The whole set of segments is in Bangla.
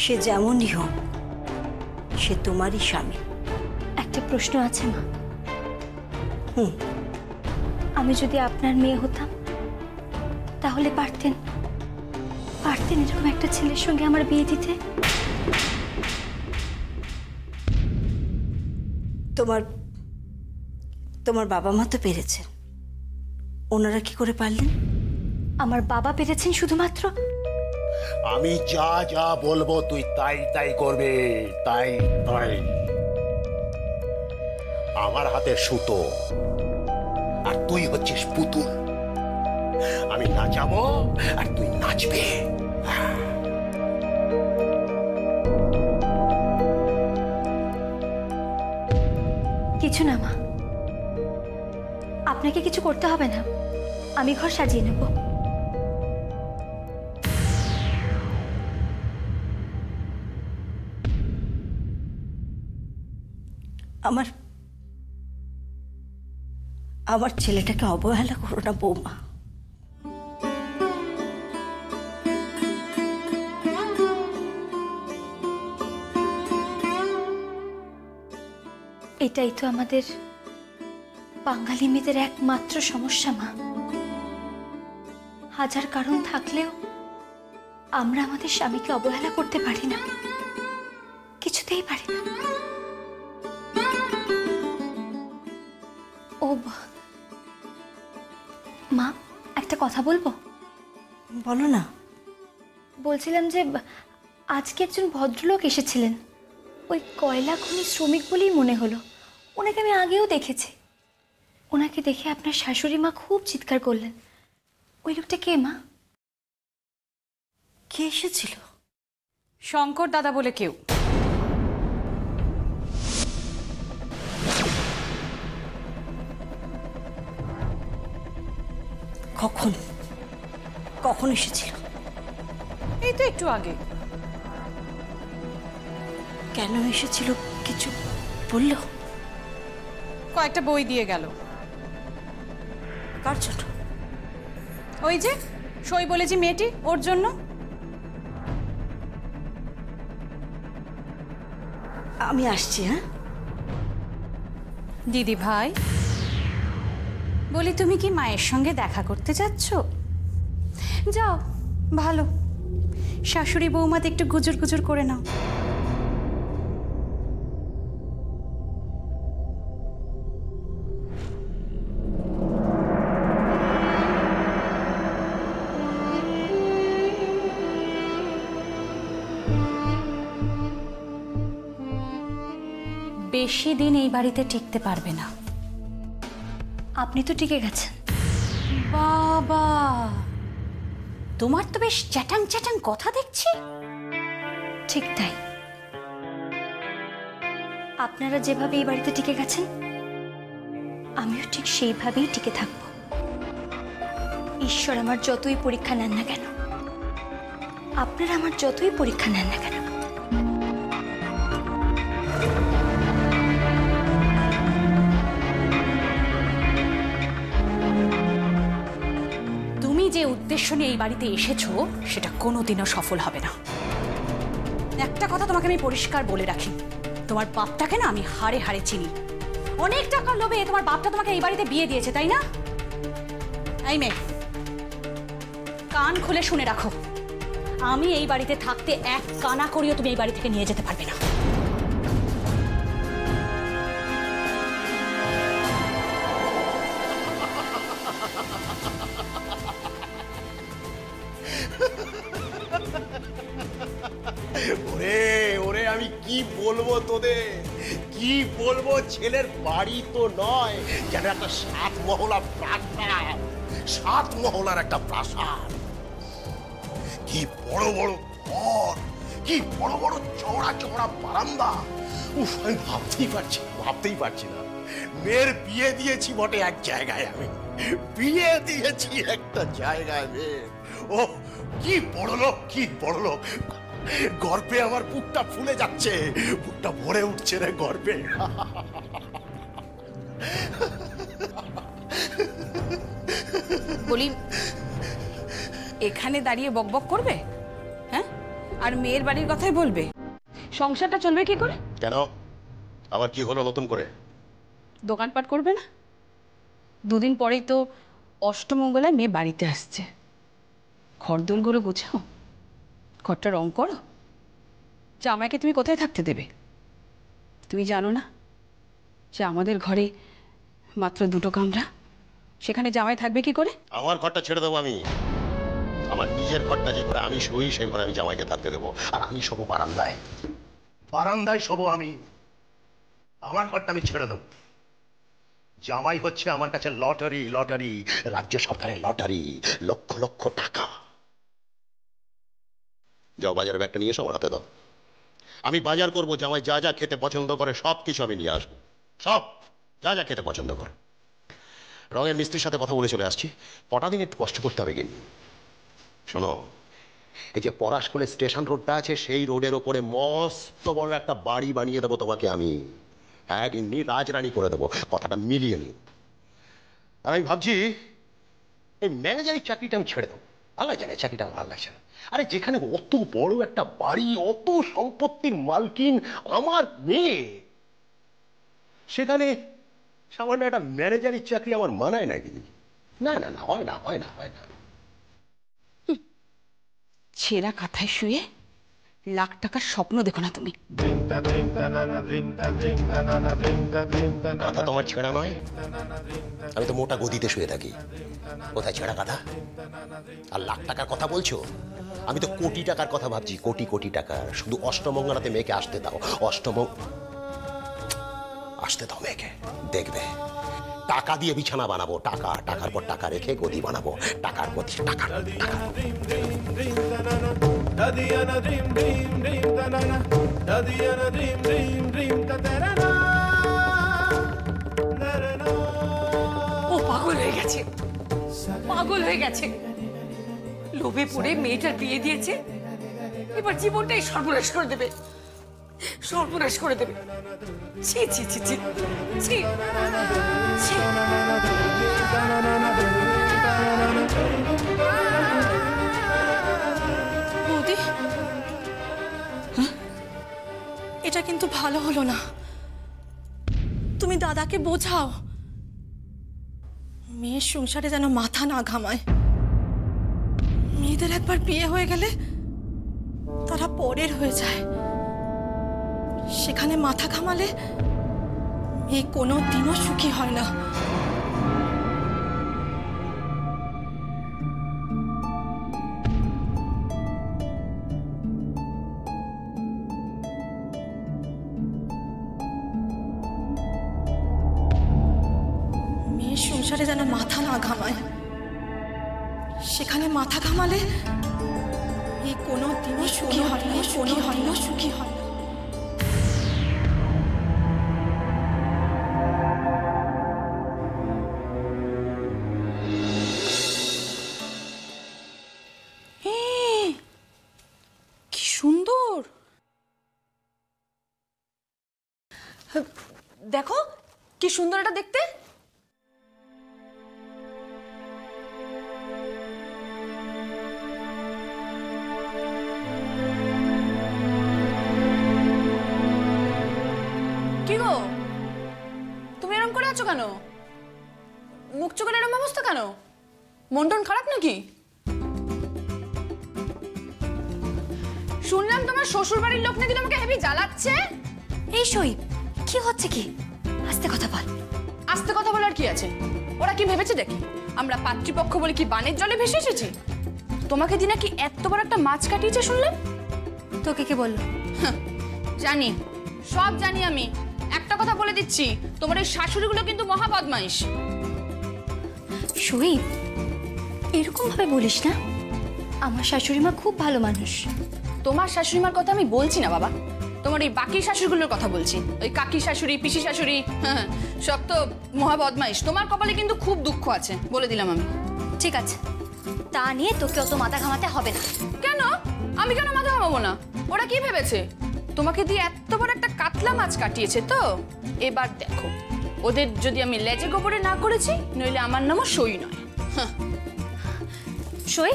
সে যেমনই হোক, সে তোমারই স্বামী। একটা প্রশ্ন আছে মা। আমি যদি আপনার মেয়ে হতাম তাহলে পারতেন এরকম একটা ছেলের সঙ্গে আমার বিয়ে দিতে? তোমার বাবা মা তো পেরেছেন, ওনারা কি করে পারলেন? আমার বাবা পেরেছেন শুধুমাত্র। আমি যা যা বলবো তুই তাই তাই করবে, তাই তাই। আমার হাতের সুতো আর তুই হচ্ছিস পুতুল। আমি নাচাবো আর তুই নাচবে। কিছু না মা, আপনাকে কিছু করতে হবে না, আমি ঘর সাজিয়ে নেব। আমার ছেলেটাকে অবহেলা করো না বৌমা। এটাই তো আমাদের বাঙালি মেয়েদের একমাত্র সমস্যা মা। হাজার কারণ থাকলেও আমরা আমাদের স্বামীকে অবহেলা করতে পারি না, কিছুতেই পারি না। ও মা, একটা কথা বলবো? বলো না। বলছিলাম যে আজকে একজন ভদ্রলোক এসেছিলেন, ওই কয়লা খনি শ্রমিক বলেই মনে হলো। ওনাকে আমি আগেও দেখেছি। ওনাকে দেখে আপনার শাশুড়ি মা খুব চিৎকার করলেন। ওই লোকটা কে মা? কে এসেছিল? শঙ্কর দাদা বলে কেউ। কখন এসেছিল? এই তো একটু আগে। কেন এসেছিল কিছু বলল? কয়েকটা বই দিয়ে গেল। কার জন্য? ওই যে সই বলেছি মেয়েটি, ওর জন্য। আমি আসছি। হ্যাঁ দিদি ভাই, বলি তুমি কি মায়ের সঙ্গে দেখা করতে যাচ্ছ? যাও, ভালো। শাশুড়ি বৌমাতে একটু গুজুর গুজুর করে নাও। বেশি দিন এই বাড়িতে টিকতে পারবে না। আপনি তো টিকে গেছেন। বাবা, তোমার তো বেশ চ্যাটাং চ্যাটাং কথা দেখছি। ঠিক তাই, আপনারা যেভাবে এই বাড়িতে টিকে গেছেন আমিও ঠিক সেইভাবেই টিকে থাকব। ঈশ্বর আমার যতই পরীক্ষা নেন না কেন, আপনারা আমার যতই পরীক্ষা নেন না কেন, তুমি যে উদ্দেশ্য নিয়ে এই বাড়িতে এসেছো সেটা কোনোদিনও সফল হবে না। একটা কথা তোমাকে আমি পরিষ্কার বলে রাখি, তোমার বাপটাকে না আমি হাড়ে হাড়ে চিনি। অনেক টাকার লোভে তোমার বাপটা তোমাকে এই বাড়িতে বিয়ে দিয়েছে, তাই না? এই মেয়ে, কান খুলে শুনে রাখো, আমি এই বাড়িতে থাকতে এক কানা করিও তুমি এই বাড়ি থেকে নিয়ে যেতে পারবে না। ওরে ওরে, আমি কি বলবো তোদের, কি বলবো? ছেলের বাড়ি তো নয়, যেন একটা 7 মহলা প্রাসাদ, 7 মহলার একটা প্রাসাদ। কি বড় বড় ঘর, কি বড় বড় চওড়া চওড়া বারান্দা। উফ, আমি ভাবতেই পারছি না। মেয়ের বিয়ে দিয়েছি বটে এক জায়গায়, আমি বিয়ে দিয়েছি একটা জায়গায় মেয়ের। ও কি বড় লোক, কি বড় লোক! গর্বে আমার বুকটা ফুলে যাচ্ছে, বুকটা ভরে উঠছে রে গর্বে। বলি, এখানে দাঁড়িয়ে বকবক করবে? হ্যাঁ, আর মেয়ের বাড়ির কথাই বলবে? সংসারটা চলবে কি করে? কেন, আবার কি হলো নতুন করে? দোকানপাট করবে না? দুদিন পরেই তো অষ্টমঙ্গলায় মেয়ে বাড়িতে আসছে। ঘরদোর করে গোছাও, ঘরটা রং করো। জামাইকে তুমি কোথায় থাকতে দেবে? তুমি জানো না যে আমাদের ঘরে মাত্র 2টো কামরা, সেখানে জামাই থাকবে কি করে? আমার ঘরটা ছেড়ে দেবো আমি। আমার নিজের ঘরটা যে ঘরে আমি শুই, সেই ঘরে আমি জামাইকে থাকতে দেবো। আর আমি শোবো বারান্দায়, বারান্দায় শোবো আমি। আমার ঘরটা আমি ছেড়ে দেবো। জামাই হচ্ছে আমার কাছে লটারি, লটারি, রাজ্য সরকারের লটারি, লক্ষ লক্ষ টাকা। যাও বাজারে ব্যাগটা নিয়ে এসো, আমার হাতে দাও। আমি বাজার করবো, জামাই যা যা খেতে পছন্দ করে সব কিছু আমি নিয়ে আসবো। সব যা যা খেতে পছন্দ করে। রঙের মিস্ত্রির সাথে কথা বলে চলে আসছি, কটা দিন একটু কষ্ট করতে হবে কিন্তু। শোনো, এই যে পলাশকোলে স্টেশন রোডটা আছে, সেই রোডের ওপরে মস্ত বড় একটা বাড়ি বানিয়ে দেবো তোমাকে আমি। হ্যাঁ, গিন্নি, রাজরানী করে দেবো, কথাটা মিলিয়ে নি। আর আমি ভাবছি এই ম্যানেজারের চাকরিটা আমি ছেড়ে দেবো। ভালো লাগছে না চাকরিটা, ভালো লাগছে না। আরে যেখানে অত বড় একটা বাড়ি, অত সম্পত্তির মালকিন আমার মেয়ে, সেখানে সামান্য একটা ম্যানেজারের চাকরি আমার মানায় নাকি? না না না, হয় না, হয় না, হয় না। ছেঁড়া কাঁথায় শুয়ে লাখ টাকার স্বপ্ন দেখো না তুমি। কথা তোমার ছেঁড়া নয়, আমি তো মোটা গদিতে শুয়ে থাকি। কোথায় ছেঁড়া কথা? আর লাখ টাকার কথা বলছো? আমি তো কোটি টাকার কথা ভাবছি, কোটি কোটি টাকার। শুধু অষ্টমঙ্গলাতে মেয়েকে আসতে দাও, আসতে দাও মেয়েকে, দেখবে টাকা দিয়ে বিছানা বানাবো। টাকা, টাকার পর টাকা রেখে গদি বানাবো। টাকার গদি, টাকা, টাকা। ও পাগল হয়ে গেছে, পাগল হয়ে গেছে। লোভে পড়ে মেয়েটার বিয়ে দিয়েছে, এবার জীবনটাই সর্বনাশ করে দেবে, সর্বনাশ করে দেবে। ছি ছি ছি ছি ছি ছি। বৌদি, এটা কিন্তু ভালো হলো না। তুমি দাদাকে বোঝাও, মেয়ের সংসারে যেন মাথা না ঘামায়। মেয়েদের একবার বিয়ে হয়ে গেলে তারা পরের হয়ে যায়। সেখানে মাথা ঘামালে মেয়ে কোনো দিনও সুখী হয় না। মেয়ের সংসারে যেন মাথা না ঘামায়। সেখানে মাথা ঘামালে মেয়ে কোনো দিনও সুখী হয় না, কোনো দিনও সুখী হয় না। কি সুন্দর, দেখো কি সুন্দর এটা দেখতে। কি গো, তুমি এরকম করে আছো কেন? মুখ চোখের এরকম অবস্থা কেন? মন টন খারাপ নাকি? শুনলাম তোমার শ্বশুর বাড়ির লোক নাকি তোমাকে হেভি জ্বালাচ্ছে। এই শোইব, কি হচ্ছে কি? আস্তে কথা বল। আস্তে কথা বলার কি আছে? ওরা কি ভেবেছে দেখি আমরা পাত্রীপক্ষ বলে কি বানের জলে ভেসে এসেছি? তোমাকে দিনা কি এত বড় একটা মাছ কাটিয়েছে শুনলাম। তোকে কে বললো? জানি, সব জানি আমি। একটা কথা বলে দিচ্ছি, তোমার এই শাশুড়িগুলো কিন্তু মহা বদমাইশ। শোইব, এরকম ভাবে বলিস না। আমার শাশুড়ি মা খুব ভালো মানুষ। তোমার শাশুড়িমার কথা আমি বলছি না বাবা, তোমার এই বাকি শাশুড়িগুলোর কথা বলছি। ওই কাকি শাশুড়ি, পিসি শাশুড়ি, সব তো মহা বদমাইশ। তোমার কপালে কিন্তু খুব দুঃখ আছে, বলে দিলাম আমি। ঠিক আছে, তা নিয়ে তোকে অত মাথা ঘামাতে হবে না। কেন? আমি কেন মাথা ঘামাবো না? ওরা কি ভেবেছে তোমাকে দিয়ে এত বড় একটা কাতলা মাছ কাটিয়েছে তো? এবার দেখো, ওদের যদি আমি লেজে গোবরে না করেছি, নইলে আমার নামও সই নয়। সই?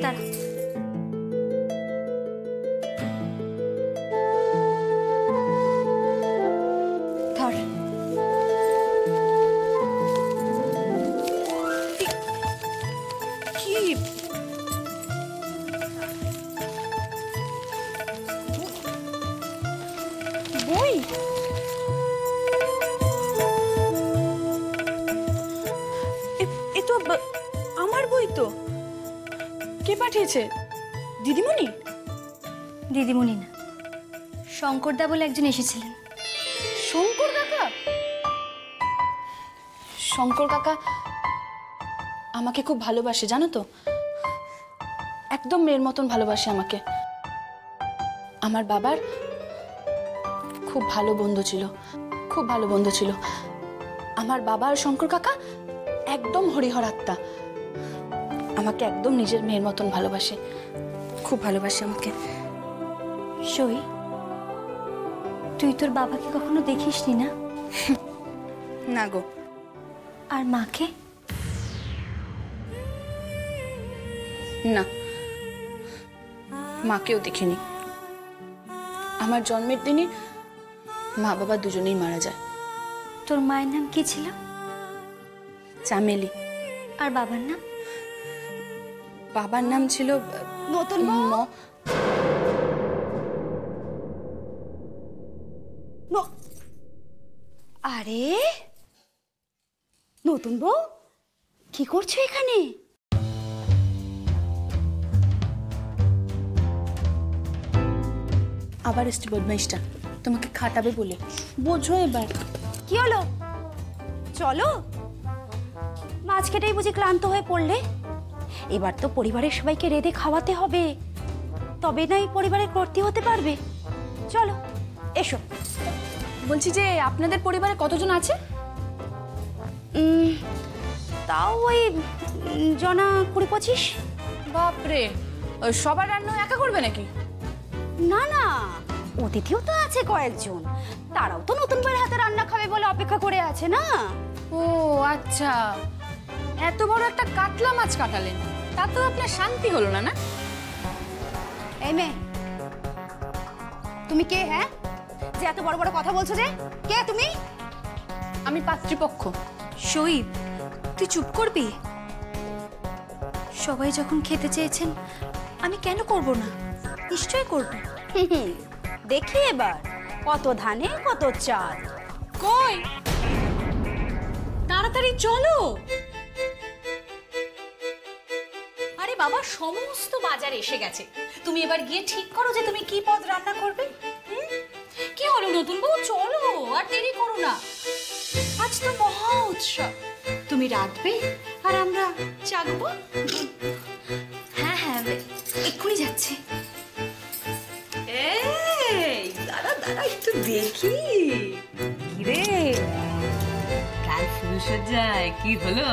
দাঁড়া, বই? এ তো আমার বই তো। কে পাঠিয়েছে? দিদিমণি? দিদিমণি না, শঙ্করদা বলে একজন এসেছিলেন। শঙ্কর কাকা? শঙ্কর কাকা আমাকে খুব ভালোবাসে জানো তো, একদম মেয়ের মতন ভালোবাসে আমাকে। আমার বাবার খুব ভালো বন্ধু ছিল, খুব ভালো বন্ধু ছিল। আমার বাবা আর শঙ্কর কাকা একদম হরিহর আত্মা, আমাকে একদম নিজের মেয়ের মতন ভালোবাসে, খুব ভালোবাসে আমাকে। সই, তুই তোর বাবাকে কখনো দেখিসনি না? না গো। আর মাকে? না, মাকেও দেখিনি। আমার জন্মের দিনই মা বাবা দুজনেই মারা যায়। তোর মায়ের নাম কি ছিল? চামেলি। আর বাবার নাম? বাবার নাম ছিল নতুন বউ? আরে নতুন বউ, কি করছো এখানে? আবার এসছি বদমাইশটা, তোমাকে খাটাবে বলে। বোঝো এবার। কি হলো? চলো, মাছ খেটেই বুঝি ক্লান্ত হয়ে পড়লে? এবার তো পরিবারের সবাইকে রেঁধে খাওয়াতে হবে, তবে না এই পরিবারে কর্তি হতে পারবে। চলো এসো। বলছি যে আপনাদের পরিবারে কতজন আছে? তাও ওই জনা 20-25। বাপরে, সবার রান্না একা করবে নাকি? না না, অতিথিও তো আছে কয়েকজন, তারাও তো নতুন বউয়ের হাতে রান্না খাবে বলে অপেক্ষা করে আছে না। ও আচ্ছা, এত বড় একটা কাতলা মাছ কাটালেন, তা তো আপনার শান্তি হলো না? না এই মেয়ে, তুমি কে? হ্যাঁ, যে এত বড় বড় কথা বলছো যে? কে তুমি? আমি পাত্রীপক্ষ। সই, তুই চুপ করবি? সবাই যখন খেতে চেয়েছেন, আমি কেন করব না? নিশ্চয়ই করব। দেখি এবার কত ধানে কত চাল। কই, তাড়াতাড়ি চলো। আরে বাবা, সমস্ত বাজার এসে গেছে, তুমি এবার গিয়ে ঠিক করো যে তুমি কি পদ রান্না করবে। কি হলো নতুন বউ, চলো, আর দেরি করো না। আজ তো মহা উৎসব, তুমি রাঁধবে আর আমরা জাগবো। হ্যাঁ হ্যাঁ, এক্ষুনি যাচ্ছি। এই দাঁড়া দাঁড়া একটু দেখি। কিরে, কাল ফুলসজ্জায় কি হলো?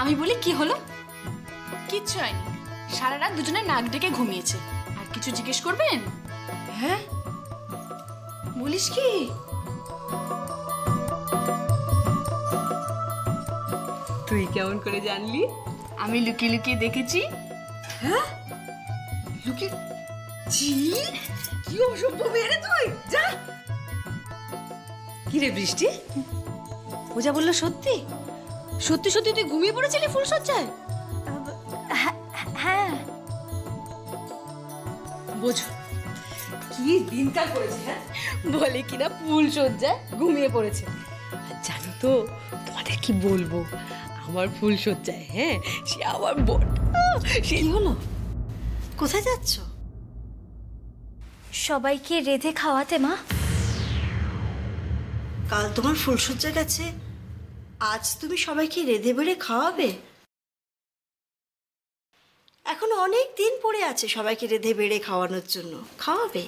আমি বলি কি হলো? কিচ্ছু হয়নি, সারা রাত দুজনে নাক ডেকে ঘুমিয়েছে। আর কিছু জিজ্ঞেস করবেন? হ্যাঁ, বলিস কি? তুই কেমন করে জানলি? আমি লুকিয়ে লুকিয়ে দেখেছি। হ্যাঁ, লুকি জি, কি অসভ্য মেয়ে রে তুই, যা। কি রে বৃষ্টি, পূজা বললো সত্যি? সত্যি সত্যি তুই ঘুমিয়ে পড়েছিলি ফুলসজ্জায়? হ্যাঁ, বোঝো কি দিনকাল করেছে। হ্যাঁ, বলে কিনা ফুলসজ্জায় ঘুমিয়ে পড়েছে। আর জানো তো, তোমাদের কি বলবো, আমার ফুলসজ্জায়, হ্যাঁ, সে আমার বোন, সে হলো। কোথায় যাচ্ছ? সবাইকে রেঁধে খাওয়াতে মা। কাল তোমার ফুলসজ্জা গেছে, আজ তুমি সবাইকে রেঁধে বেড়ে খাওয়াবে? এখনো অনেক দিন পড়ে আছে সবাইকে রেঁধে বেড়ে খাওয়ানোর জন্য। খাওয়াবে?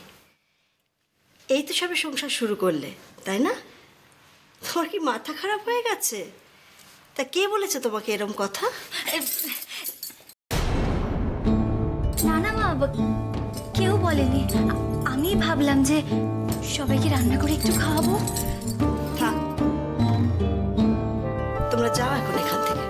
এই তো সবে সংসার শুরু করলে, তাই না? তোমার কি মাথা খারাপ হয়ে গেছে? তা কে বলেছে তোমাকে এরম কথা? না না মা, কেউ বলেনি। আমি ভাবলাম যে সবাইকে রান্না করে একটু খাওয়াবো। থাক, তোমরা যাও এখন এখান থেকে।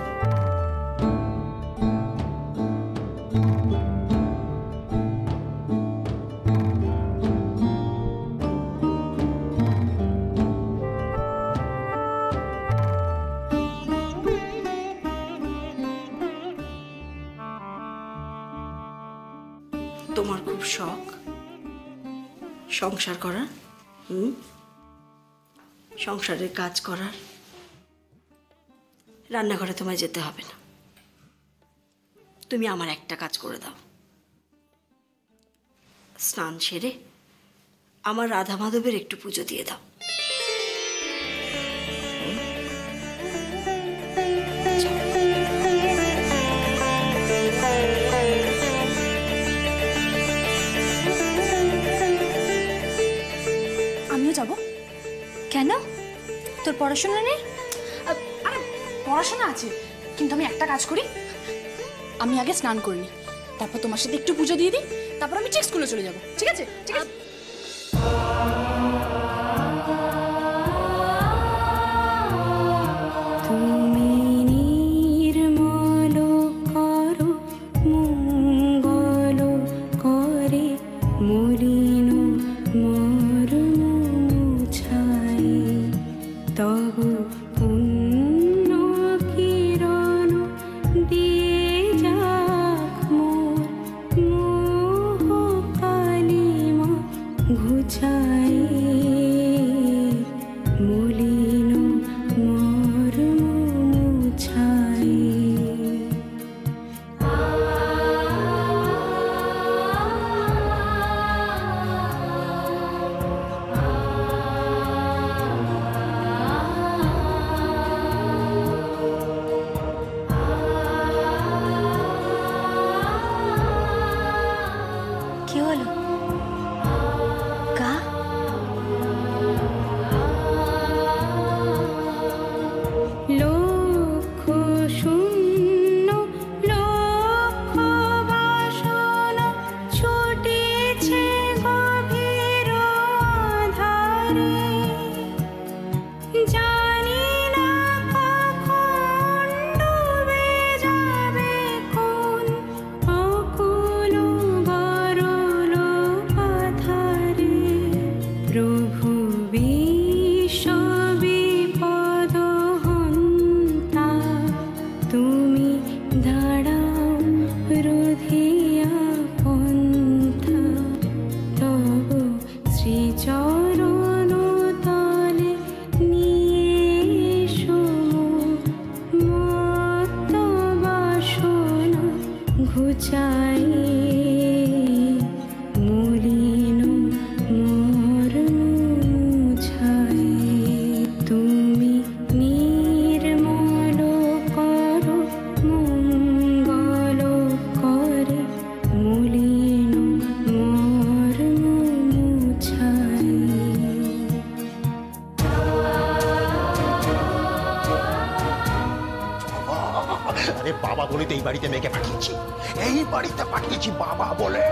তোমার খুব শখ সংসার করার, সংসারের কাজ করার। রান্নাঘরে তোমায় যেতে হবে না, তুমি আমার একটা কাজ করে দাও। স্নান সেরে আমার রাধা মাধবের একটু পুজো দিয়ে দাও। আমিও যাব। কেন? তোর পড়াশোনা নেই? আরে পড়াশোনা আছে, কিন্তু আমি একটা কাজ করি, আমি আগে স্নান করিনি, তারপর তোমার সাথে একটু পুজো দিয়ে দিই, তারপর আমি ঠিক স্কুলে চলে যাব। ঠিক আছে? ঠিক আছে। তুমি নির্মল করো মঙ্গল করে মলিন মরম মুছাই, তব পুণ্য কিরণ দিয়ে যাক মোর মোহ কালিমা ঘুচাই, মলিন মরম মুছাই। কি হলো? গা লক্ষ শূন্য লক্ষ বাসনা ছুটেছে গভীর আধারে, জানি না কখন ডুবে যাবে কোন অকুল গরল পাথারে। প্রভু বিশ্ব বিপদ হন্তা, তুমি দাঁড়াও রুধিয়া পন্থা, তব শ্রীচরণ তলে নিয়ে মত্ত বাসনা ঘুচাই, মলিন মরম মুছাই। তুমি নির্মল করো মঙ্গল করে মলিন মরম মুছাই। আরে বাবা বলে তো এই বাড়িতে মেয়েকে পাঠিয়েছি, এই বাড়িতে পাঠিয়েছি বাবা বলে।